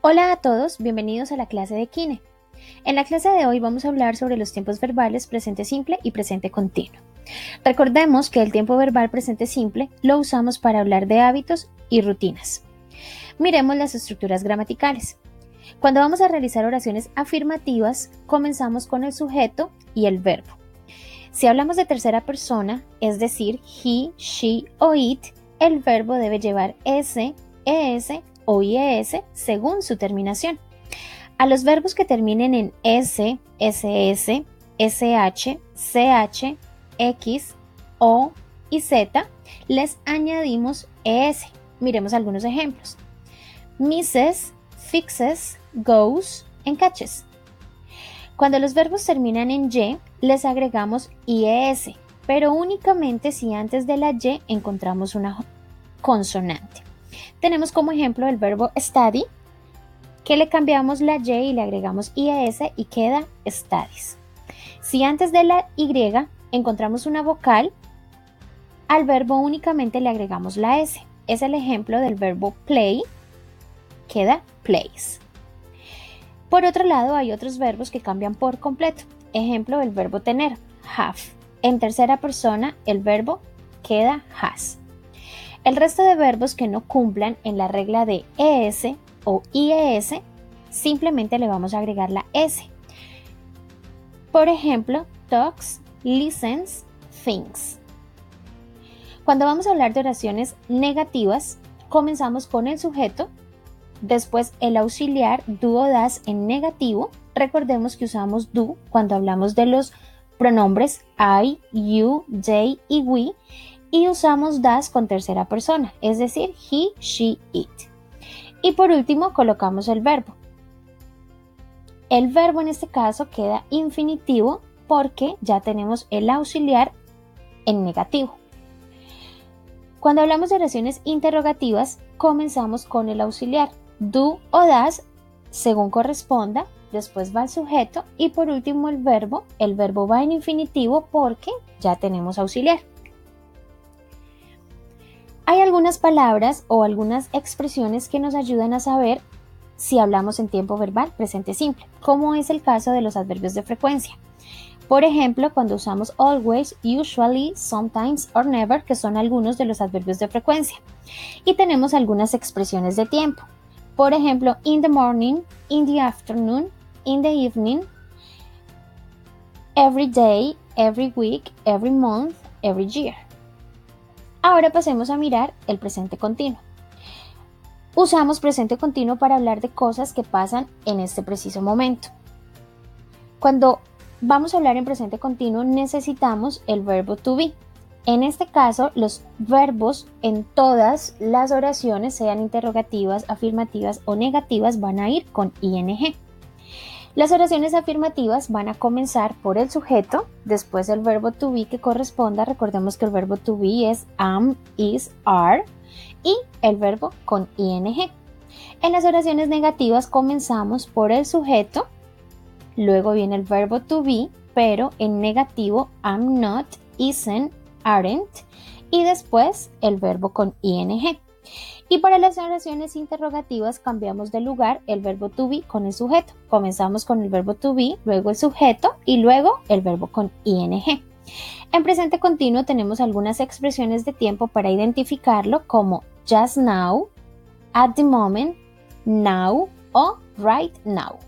Hola a todos, bienvenidos a la clase de Kine. En la clase de hoy vamos a hablar sobre los tiempos verbales presente simple y presente continuo. Recordemos que el tiempo verbal presente simple lo usamos para hablar de hábitos y rutinas. Miremos las estructuras gramaticales. Cuando vamos a realizar oraciones afirmativas, comenzamos con el sujeto y el verbo. Si hablamos de tercera persona, es decir, he, she o it, el verbo debe llevar s, es o ies según su terminación. A los verbos que terminen en s, ss, sh, ch, x, o y z les añadimos es. Miremos algunos ejemplos. Misses, fixes, goes, and catches. Cuando los verbos terminan en y, les agregamos ies, pero únicamente si antes de la y encontramos una consonante. Tenemos como ejemplo el verbo study, que le cambiamos la y y le agregamos ies y queda studies. Si antes de la y encontramos una vocal, al verbo únicamente le agregamos la s. Es el ejemplo del verbo play, queda plays. Por otro lado, hay otros verbos que cambian por completo. Ejemplo, el verbo tener, have. En tercera persona, el verbo queda has. El resto de verbos que no cumplan en la regla de es o ies, simplemente le vamos a agregar la s. Por ejemplo, talks, listens, thinks. Cuando vamos a hablar de oraciones negativas, comenzamos con el sujeto, después el auxiliar do o das en negativo. Recordemos que usamos do cuando hablamos de los pronombres I, you, they y we, y usamos das con tercera persona, es decir, he, she, it. Y por último colocamos el verbo. El verbo en este caso queda infinitivo porque ya tenemos el auxiliar en negativo. Cuando hablamos de oraciones interrogativas, comenzamos con el auxiliar do o das según corresponda, después va el sujeto y por último el verbo va en infinitivo porque ya tenemos auxiliar. Hay algunas palabras o algunas expresiones que nos ayudan a saber si hablamos en tiempo verbal presente simple, como es el caso de los adverbios de frecuencia. Por ejemplo, cuando usamos always, usually, sometimes or never, que son algunos de los adverbios de frecuencia. Y tenemos algunas expresiones de tiempo. Por ejemplo, in the morning, in the afternoon, in the evening, every day, every week, every month, every year. Ahora pasemos a mirar el presente continuo. Usamos presente continuo para hablar de cosas que pasan en este preciso momento. Cuando vamos a hablar en presente continuo necesitamos el verbo to be. En este caso, los verbos en todas las oraciones, sean interrogativas, afirmativas o negativas, van a ir con ing. Las oraciones afirmativas van a comenzar por el sujeto, después el verbo to be que corresponda. Recordemos que el verbo to be es am, is, are y el verbo con ing. En las oraciones negativas comenzamos por el sujeto, luego viene el verbo to be, pero en negativo am not, isn't, aren't y después el verbo con ing. Y para las oraciones interrogativas cambiamos de lugar el verbo to be con el sujeto. Comenzamos con el verbo to be, luego el sujeto y luego el verbo con ing. En presente continuo tenemos algunas expresiones de tiempo para identificarlo como just now, at the moment, now o right now.